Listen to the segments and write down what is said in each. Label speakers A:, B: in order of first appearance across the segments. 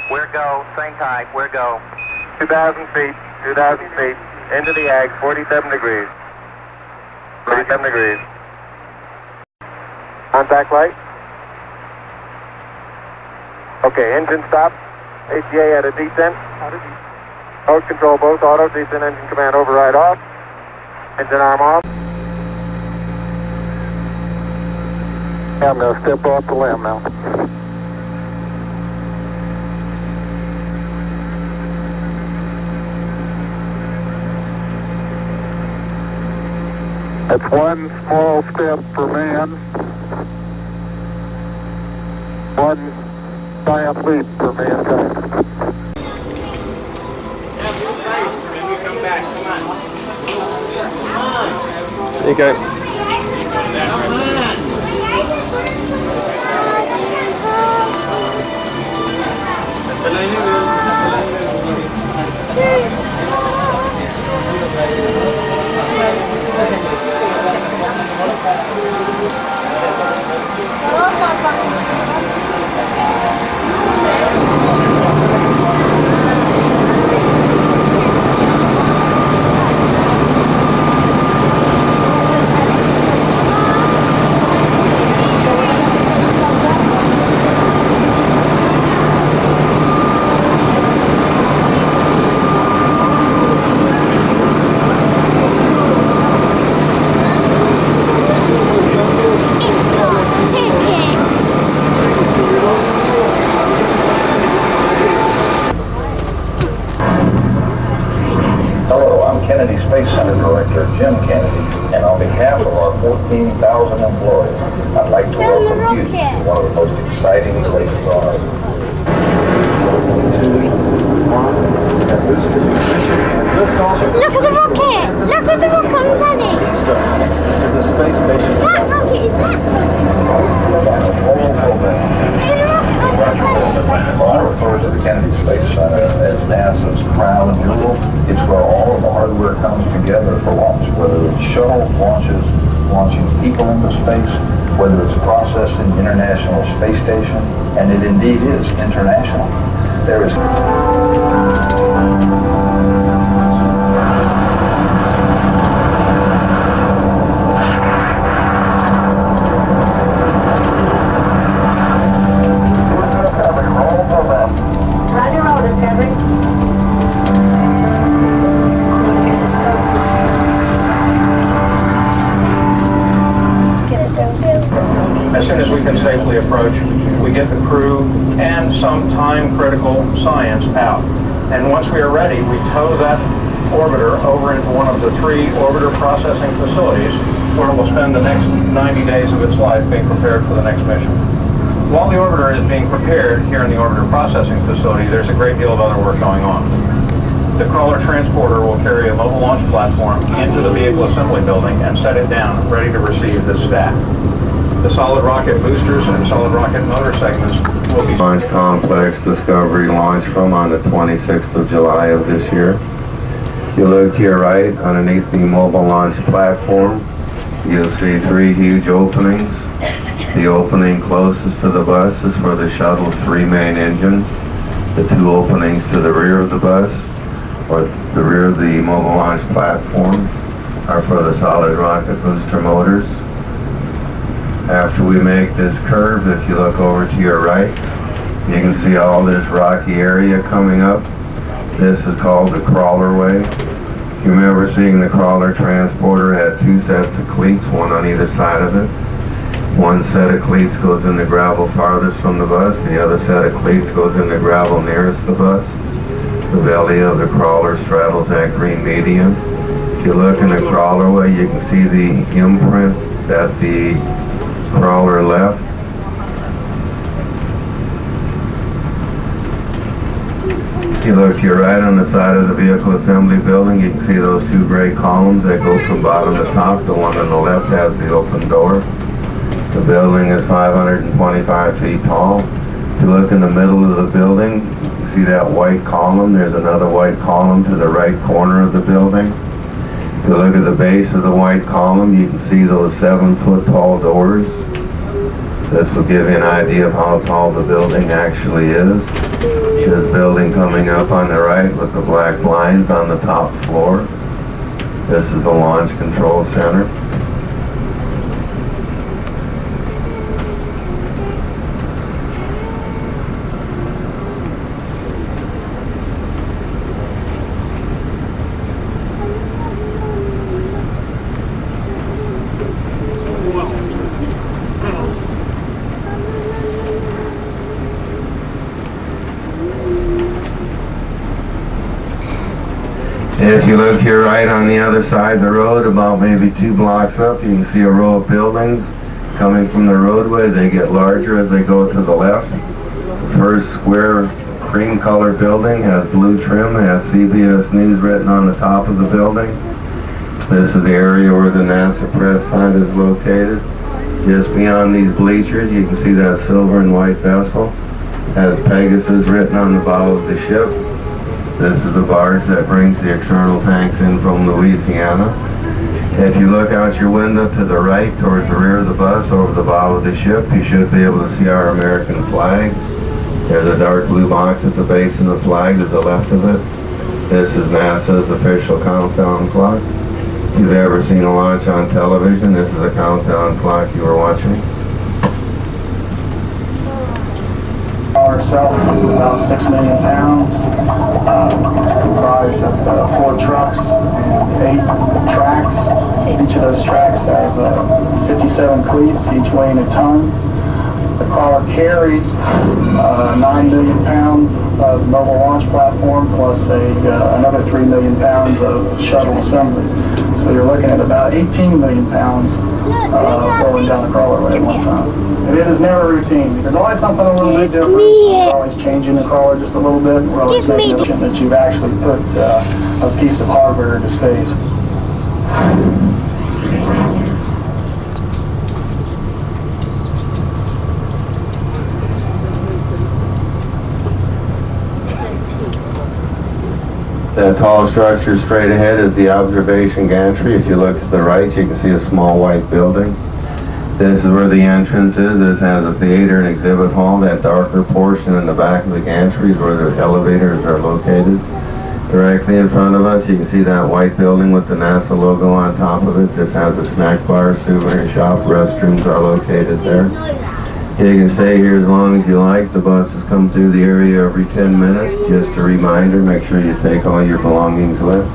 A: We're go, same height, we're go.
B: 2,000 feet, 2,000 feet, into the ag, 47 degrees. 47 degrees. Contact light. Okay, engine stop. ATA at a descent. Nose control both auto, descent engine command override off. Engine arm off. I'm going to step off the limb now. That's one small step for man, one giant leap for mankind.
C: When we come back, come on. Come on.
D: There you go.
C: Come on.
E: Kennedy Space Center Director Jim Kennedy, and on behalf of our 14,000 employees, I'd like to welcome you to one of the most exciting places on Earth. 2, 1, and booster ignition and liftoff.
F: Look at the rocket! Look at the rocket on Sunny!
E: The space station.
F: That rocket is that
E: Well, I refer to the Kennedy Space Center as NASA's crown jewel. It's where all of the hardware comes together for launch, whether it's shuttle launches, launching people into space, whether it's processing the International Space Station, and it indeed is international. There is... As soon as we can safely approach, we get the crew and some time-critical science out. And once we are ready, we tow that orbiter over into one of the 3 orbiter processing facilities where we'll spend the next 90 days of its life being prepared for the next mission. While the orbiter is being prepared here in the orbiter processing facility, there's a great deal of other work going on. The crawler transporter will carry a mobile launch platform into the vehicle assembly building and set it down, ready to receive this stack. The solid rocket boosters and solid rocket motor segments will be...
G: Launch Complex Discovery launched from on the 26th of July of this year. If you look to your right, underneath the mobile launch platform, you'll see 3 huge openings. The opening closest to the bus is for the shuttle's 3 main engines. The 2 openings to the rear of the bus, or the rear of the mobile launch platform, are for the solid rocket booster motors. After we make this curve, if you look over to your right, you can see all this rocky area coming up. This is called the crawler way. You remember seeing the crawler transporter had 2 sets of cleats, one on either side of it. One set of cleats goes in the gravel farthest from the bus, the other set of cleats goes in the gravel nearest the bus. The belly of the crawler straddles that green median. If you look in the crawler way, you can see the imprint that the crawler left. If you look to your right on the side of the vehicle assembly building, you can see those 2 gray columns that go from bottom to top. The one on the left has the open door. The building is 525 feet tall. If you look in the middle of the building, you see that white column. There's another white column to the right corner of the building. If you look at the base of the white column, you can see those 7-foot tall doors. This will give you an idea of how tall the building actually is. This building coming up on the right with the black blinds on the top floor. This is the Launch Control Center. If you look here right on the other side of the road, about maybe 2 blocks up, you can see a row of buildings coming from the roadway. They get larger as they go to the left. The first square cream colored building has blue trim, has CBS News written on the top of the building. This is the area where the NASA press site is located. Just beyond these bleachers, you can see that silver and white vessel. It has Pegasus written on the bow of the ship. This is the barge that brings the external tanks in from Louisiana. If you look out your window to the right towards the rear of the bus over the bow of the ship, you should be able to see our American flag. There's a dark blue box at the base of the flag to the left of it. This is NASA's official countdown clock. If you've ever seen a launch on television, this is a countdown clock you were watching.
D: Itself is about 6 million pounds. It's comprised of 4 trucks and 8 tracks. Each of those tracks have 57 cleats, each weighing a ton. The car carries 9 million pounds of mobile launch platform plus another 3 million pounds of shuttle assembly. So you're looking at about 18 million pounds rolling down the crawlerway at one time. And it is never routine. There's always something a little bit different. We're always changing the crawler just a little bit. We're always making sure that you've actually put a piece of hardware into space.
G: That tall structure straight ahead is the observation gantry. If you look to the right, you can see a small white building. This is where the entrance is. This has a theater and exhibit hall. That darker portion in the back of the gantry is where the elevators are located. Directly in front of us, you can see that white building with the NASA logo on top of it. This has a snack bar, souvenir shop, restrooms are located there. You can stay here as long as you like. The buses come through the area every 10 minutes. Just a reminder, make sure you take all your belongings with.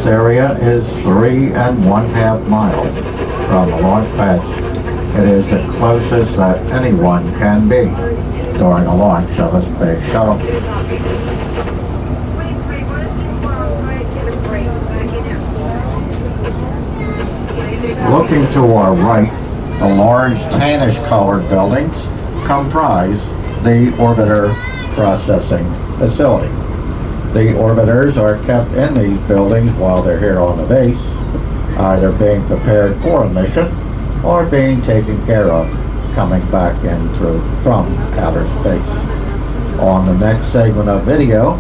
H: This area is 3½ miles from the launch pads. It is the closest that anyone can be during a launch of a space shuttle. Looking to our right, the large tannish-colored buildings comprise the orbiter processing facility. The orbiters are kept in these buildings while they're here on the base, either being prepared for a mission or being taken care of coming back in from outer space. On the next segment of video,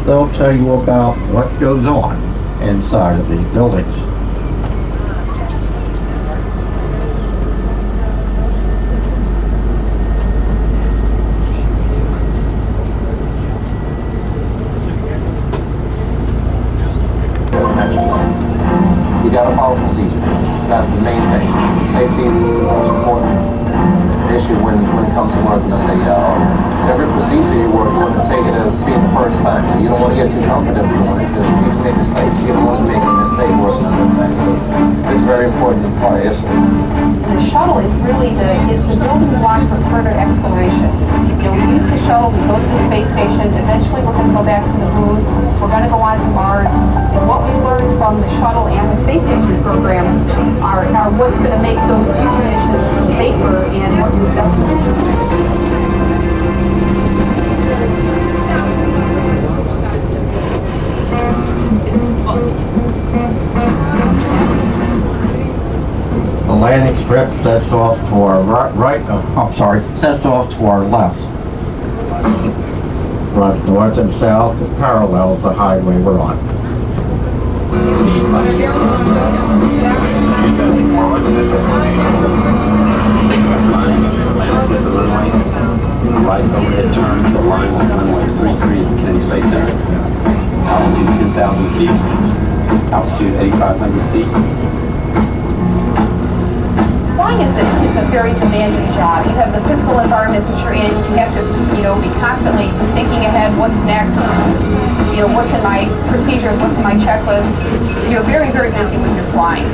H: they'll tell you about what goes on inside of these buildings.
I: You got to follow procedure. That's the main thing. Safety is the most important issue when it comes to working on every procedure you work on, take it as being the first time. You don't want to get too confident doing it because people make mistakes. You don't want to make a mistake working on this thing. It's very important part of history.
J: The shuttle is really the building block for further exploration. You know, we use the shuttle, we go to the space station, eventually we're going to go back to the moon, we're going to go on to Mars, and what we learned from the shuttle and the space station program are what's going to make those future missions safer and more successful.
H: The landing strip sets off to our sets off to our left. Runs north and south and parallels the highway we're on.
K: Right overhead turn to the line on runway 33 at Kennedy Space Center. Altitude 10,000 feet. Altitude 8,500 feet.
J: Flying is a very demanding job. You have the physical environment that you're in. You have to, be constantly thinking ahead, what's next, what's in my procedures, what's in my checklist. You're very, very busy when you're flying.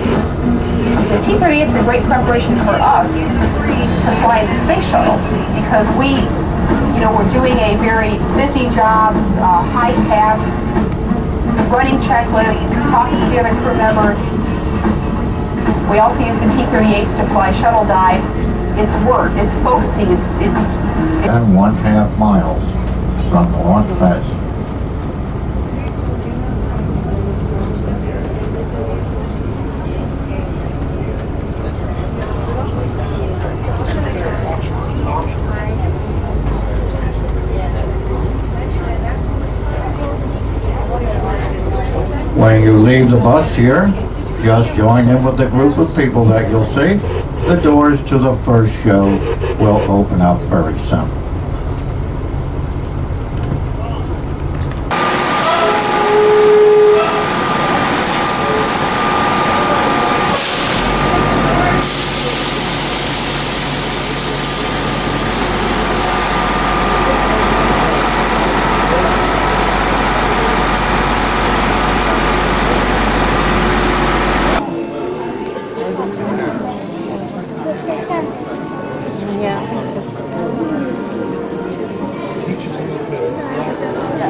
J: The T-38 is a great preparation for us to fly the space shuttle because we're doing a very busy job, high task, running checklists, talking to the other crew members. We also use the T-38s to fly shuttle dives. It's work, it's focusing, it's
H: 1½ miles from the launch pads. When you leave the bus here, just join in with the group of people that you'll see. The doors to the first show will open up very soon.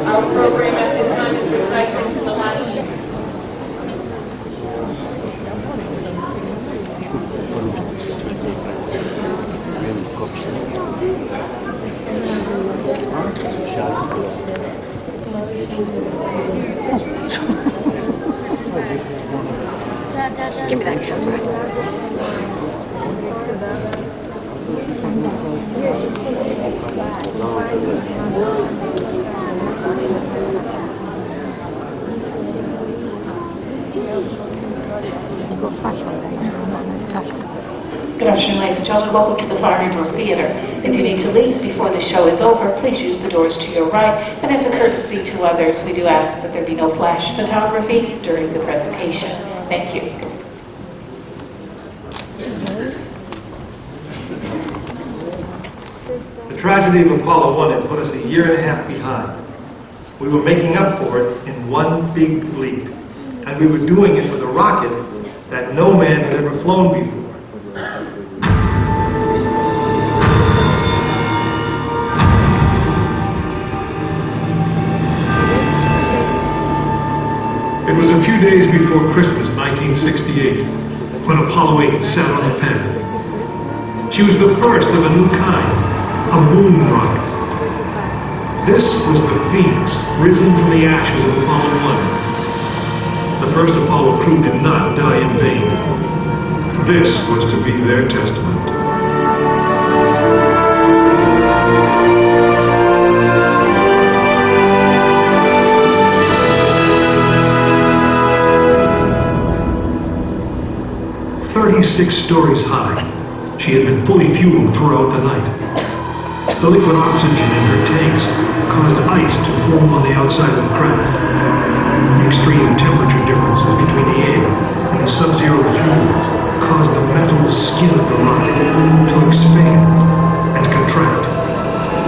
L: Our program at this time is recycling from the last shift.
F: Give me that camera.
L: Good afternoon, ladies and gentlemen. Welcome to the Flying Room Theater. If you need to leave before the show is over, please use the doors to your right. And as a courtesy to others, we do ask that there be no flash photography during the presentation. Thank you.
M: The tragedy of Apollo 1 had put us a year and a half behind. We were making up for it in one big leap. and we were doing it with a rocket that no man had ever flown before. It was a few days before Christmas, 1968, when Apollo 8 sat on the pad. She was the first of a new kind, a moon rocket. This was the Phoenix, risen from the ashes of Apollo 1. The first Apollo crew did not die in vain. This was to be their testament. "36 stories high, she had been fully fueled throughout the night. The liquid oxygen in her tanks caused ice to form on the outside of the craft. Extreme temperature differences between the air and the sub-zero fuels caused the metal skin of the rocket to expand and contract.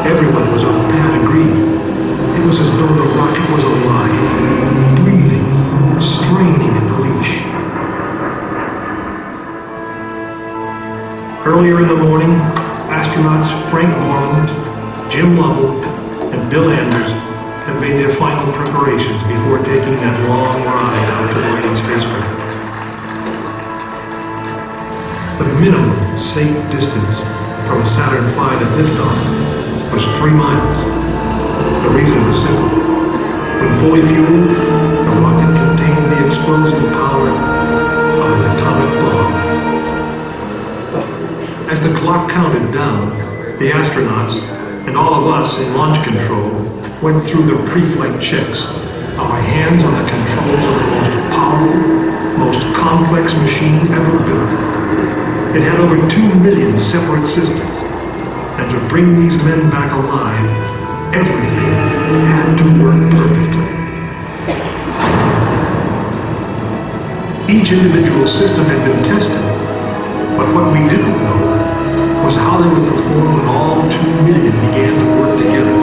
M: Everyone who was on the pad agreed. It was as though the rocket was alive, breathing, straining at the leash. Earlier in the morning, astronauts Frank Borman, Jim Lovell, and Bill Anders had made their final preparations before taking that long ride out to the main spacecraft. The minimum safe distance from a Saturn V at liftoff was 3 miles. The reason was simple. When fully fueled, the rocket contained the explosive power of an atomic bomb. As the clock counted down, the astronauts and all of us in launch control went through the pre-flight checks, our hands on the controls of the most powerful, most complex machine ever built. It had over 2 million separate systems, and to bring these men back alive, everything had to work perfectly. Each individual system had been tested, but what we didn't know was how they would perform when all 2 million began to work together.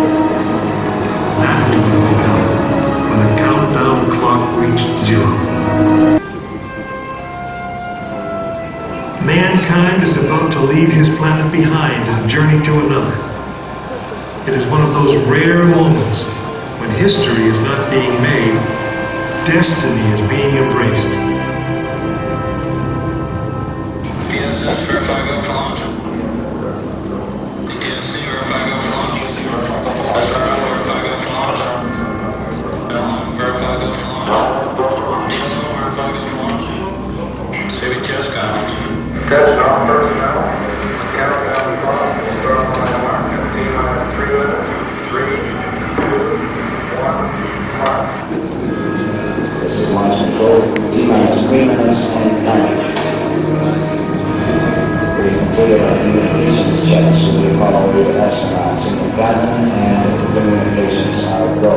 M: That would come when the countdown clock reached 0. Mankind is about to leave his planet behind and journey to another. It is one of those rare moments when history is not being made, destiny is being embraced.
D: This is launch control, T-minus 3 minutes and counting. We completed our communications checks with the Apollo 8 astronauts in the cabin, and the communications are go.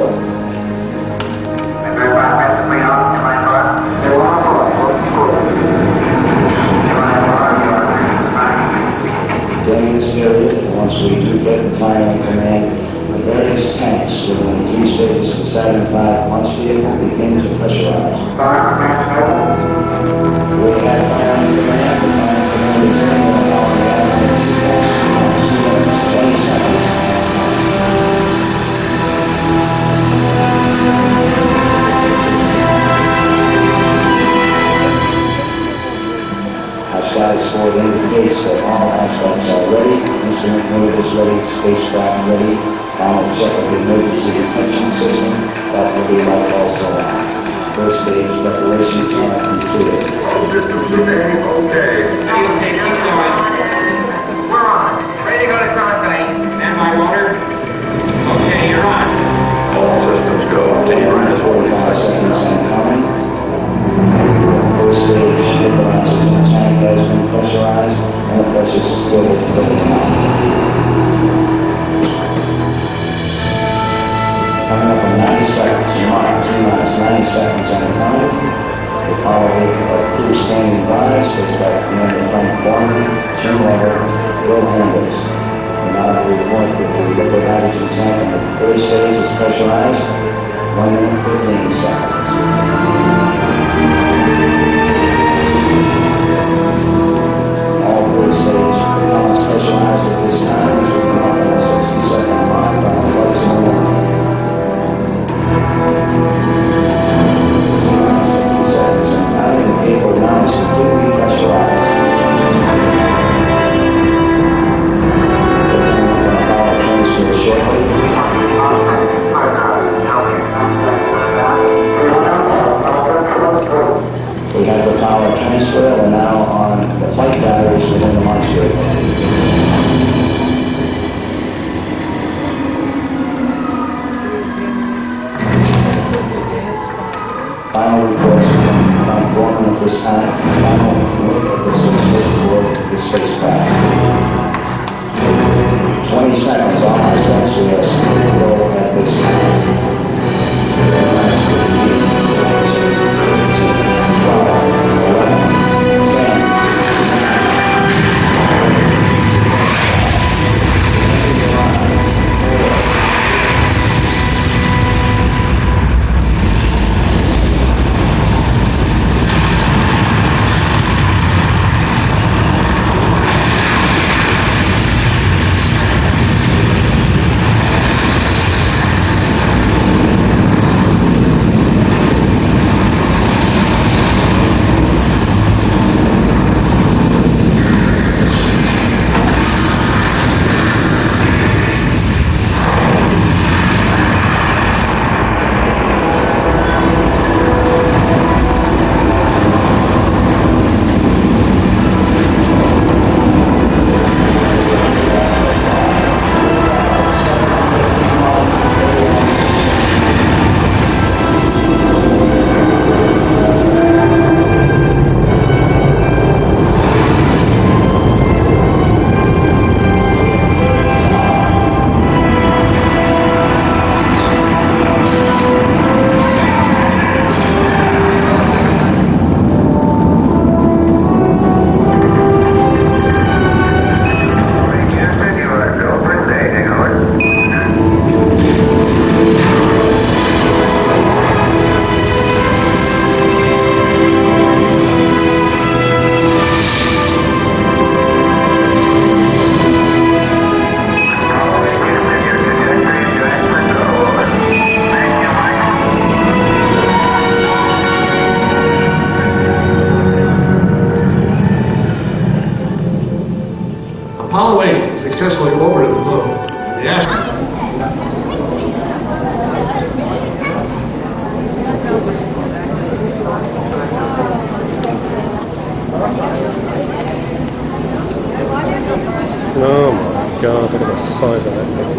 D: During this period, once we do get the final command, the various tanks within the 3 stages of Saturn V launch vehicle begin to pressurize. We have final command. The final command is in the power gatherings. 20 seconds. Our status board indicates that all aspects are ready. Instrument mode is ready. Spacecraft ready. Final check of the emergency detection system. That will be like also on. First stage preparations are completed.
B: Okay. We're on. Ready to go to cockpit.
C: And my water? Okay, you're on.
B: All systems go.
D: T-minus 45 seconds and counting. First stage oxygen tank has been pressurized, and the pressure is still building up. Coming up in 90 seconds, mark T-minus 90 seconds and counting. The Apollo 8 crew standing by, spacecraft commander Frank Borman, Jim Lovell, Bill Anders. And now we report that the liquid hydrogen tank in the third stage is pressurized. 1 minute, 15 seconds. specialized at this time, which will come up in the 60-second mark. Let us know. 60 seconds. Now in vehicle now is completely pressurized. Power transfer shortly. We have the power transfer. We're now on the flight batteries within the launch vehicle. Final reports from Gorman at this time. Final look at the surface of the spacecraft. 20 seconds on our sets. We are still to go at this time.
M: 8 successfully orbited the moon. The astronaut.
N: Oh my god, look at the size of that thing.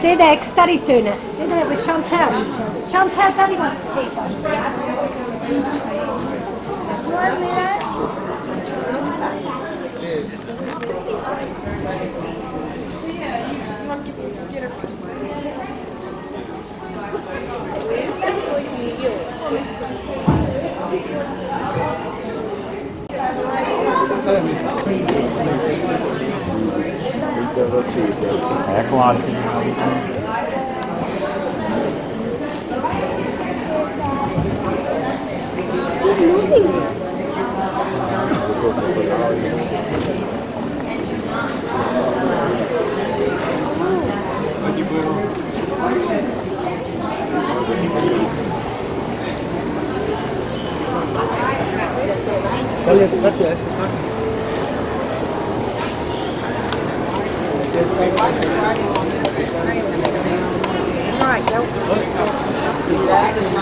F: Stay there, because Daddy's doing it. Stay there with Chantel. Chantel, Daddy wants to teach us.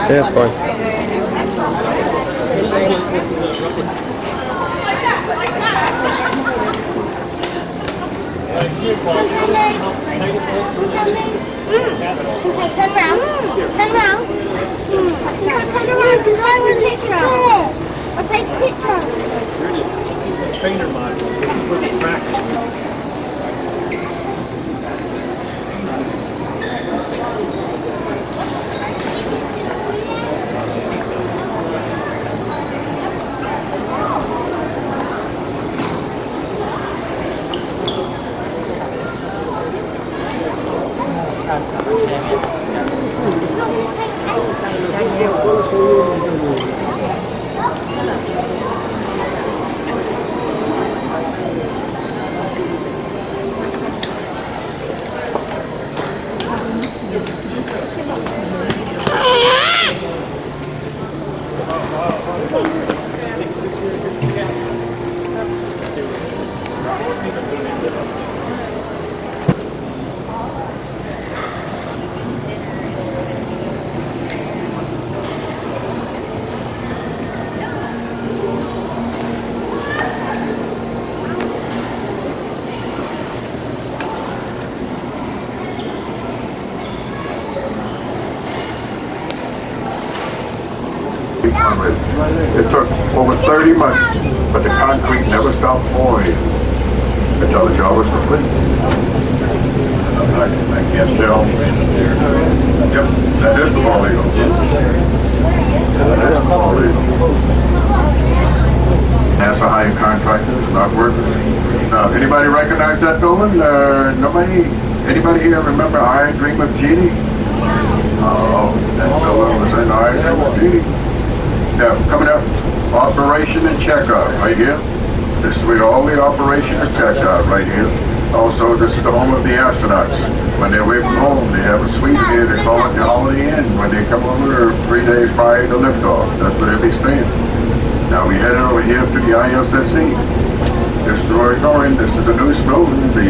N: Yeah, it's fine.
O: Turn around. Turn around. Turn around because I want a picture. I'll take a picture.
C: Here it is. This is the trainer module. This is where the track is.
P: It took over 30 months, but the concrete never stopped pouring until the job was complete. I can't tell. Yep, that is the quality. That is the quality. NASA hired contractors, not workers. Now, anybody recognize that building? Nobody? Anybody here remember I Dream of Jeannie? Oh, that building was in I Dream of Jeannie. Yeah, coming up, operation and checkout right here. This is where all the operation is checked out right here. Also, this is the home of the astronauts. When they're away from home, they have a suite here. They call it the Holiday Inn. When they come over 3 days prior to liftoff, that's where they'll be staying. Now we headed over here to the ISSC. This is where we're going. This is the newest building, the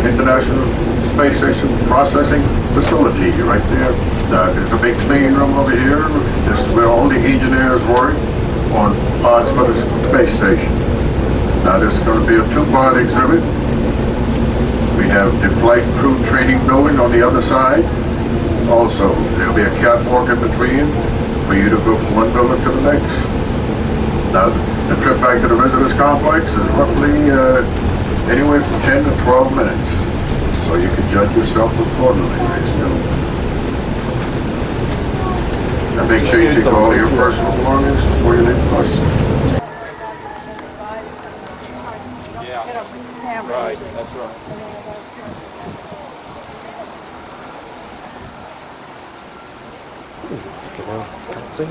P: International Space Station Processing Facility right there. There's a big clean room over here. This is where all the engineers work on parts for the space station. Now this is going to be a two-part exhibit. We have the flight crew training building on the other side. Also, there'll be a catwalk in between for you to go from one building to the next. Now the trip back to the visitors complex is roughly anywhere from 10 to 12 minutes. So you can judge yourself accordingly, ladies and gentlemen. Now make sure you take all of your personal belongings before you leave the bus.
C: Yeah. Right, that's right.
N: Can't see.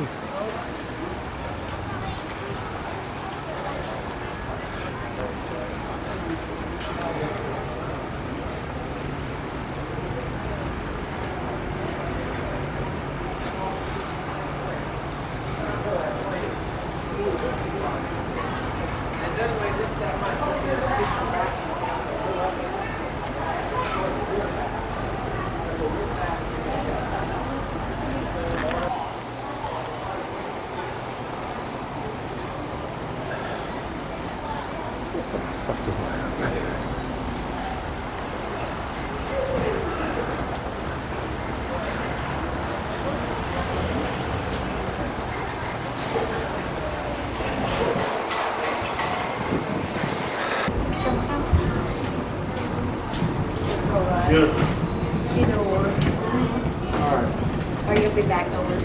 F: Or you'll be back over.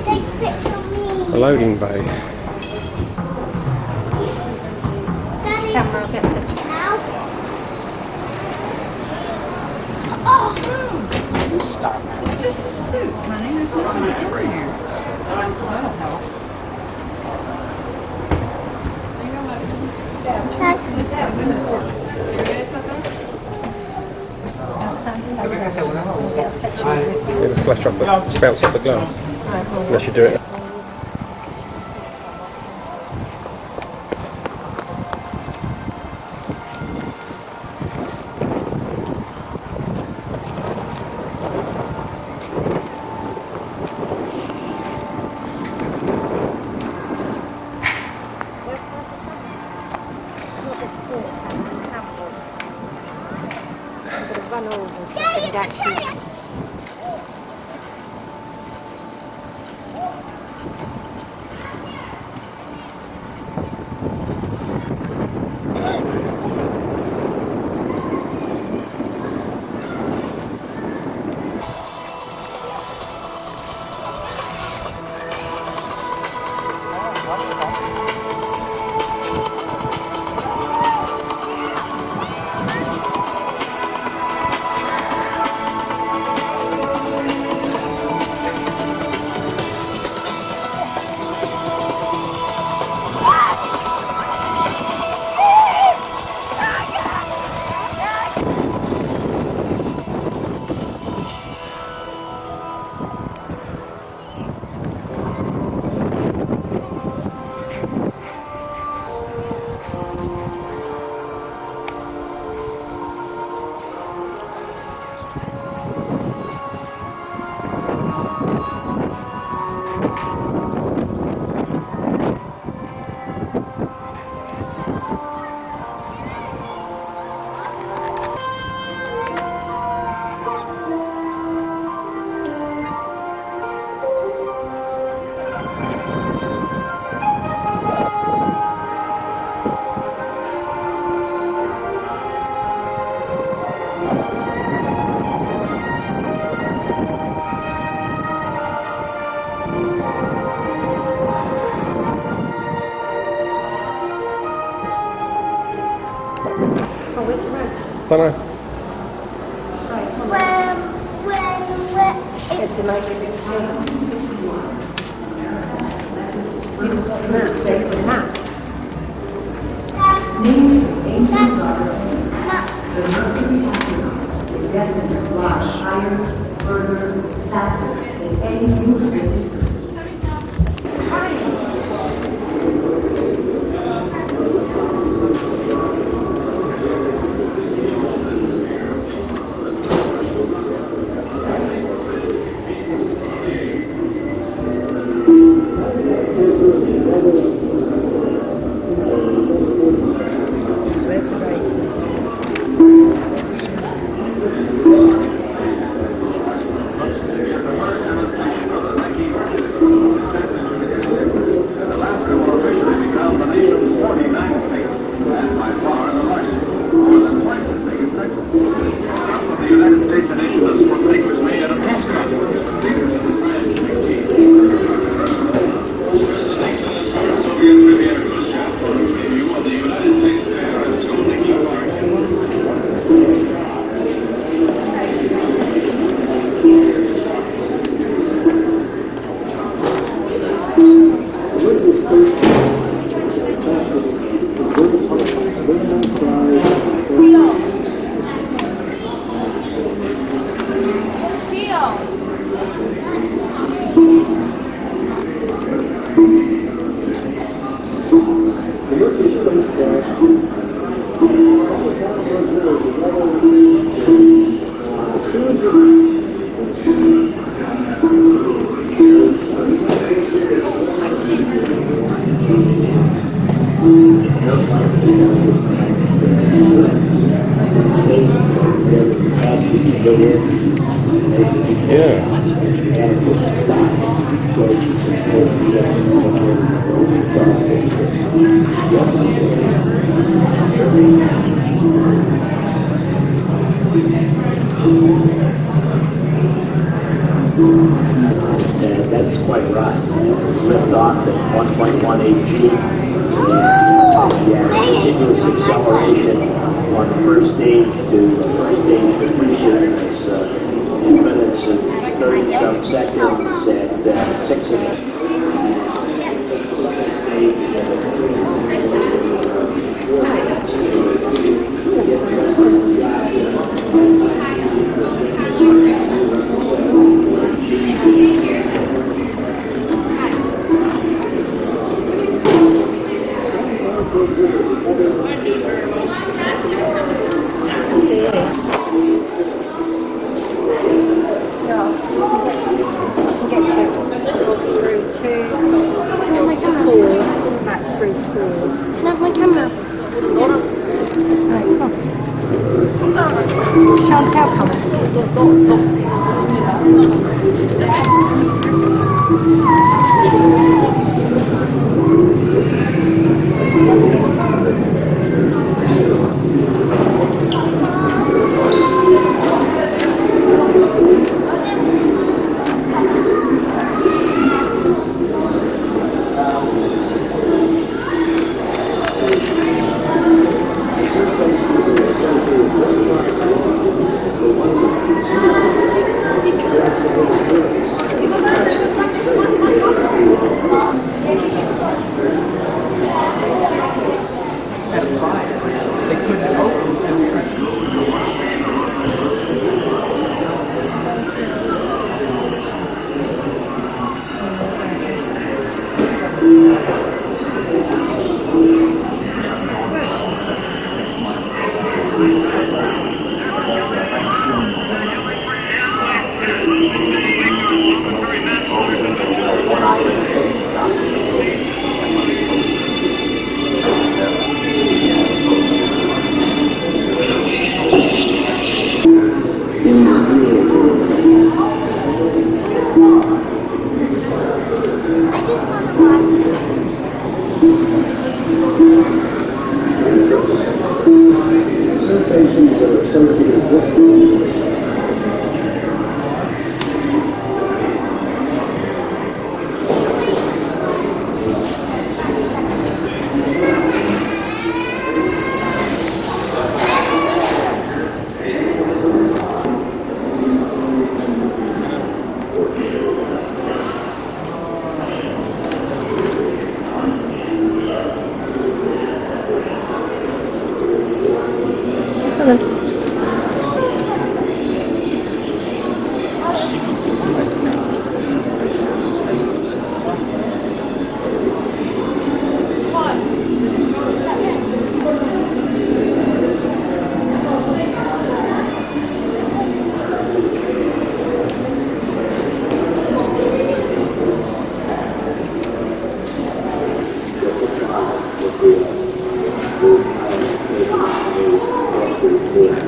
O: Take a picture of me.
N: A loading bay.
O: Daddy.
F: Camera, get the
O: Now. Oh.
Q: Stop. It's just a suit, honey. There's nothing in there. That'll help.
N: It'll flash off the bounce off the glass. Unless you do it.
F: Run over so I can actually.
N: Don't know.
F: It's a nice big You've got the maps, they've got the maps. Investment was higher, further, faster than any new.
R: And that's quite right. Lift off at 1.18 G. Continuous acceleration on the first stage completion is 2 minutes and 30 some seconds at 6
D: Sensations are associated with
R: Thank you.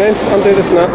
N: in, undo this nut.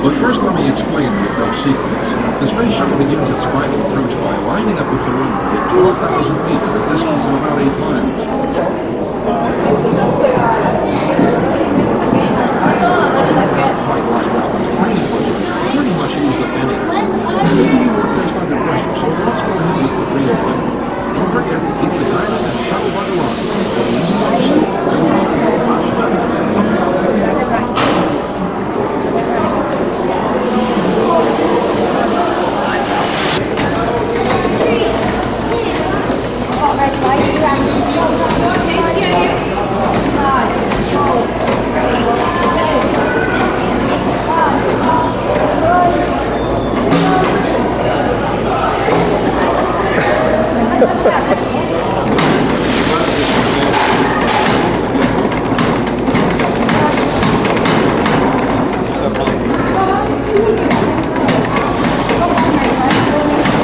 S: But first let me explain the approach sequence. The space shuttle begins its final approach by lining up with the runway at 12,000 feet at a distance of about 8 miles. Flight line out on the training budget pretty much used up anyway. The meeting was placed under pressure, so let's go ahead with the green light. Don't forget to keep the dial and shuttle button on.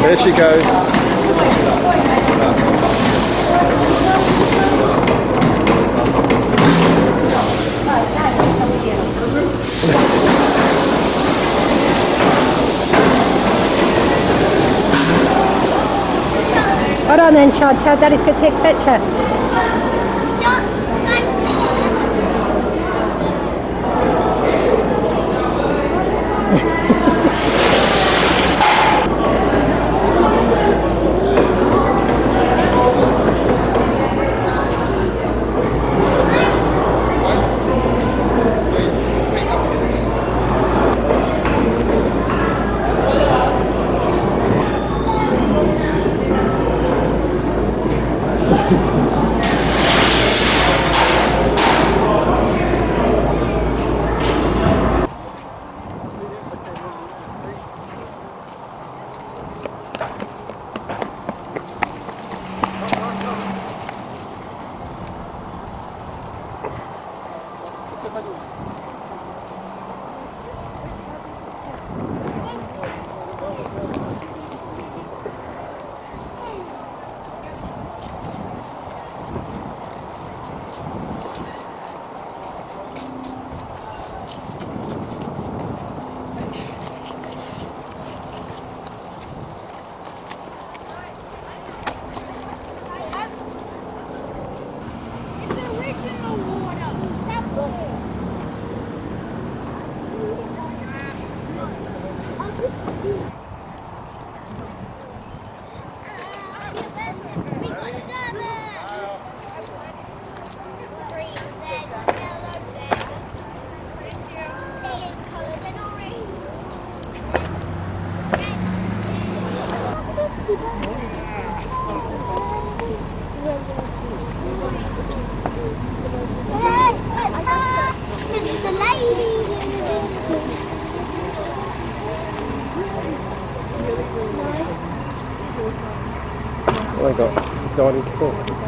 N: There she goes.
T: Hold on then, Sean. Tell Daddy's going to take a picture.
O: It's the lady.
N: What have I got? Guided support.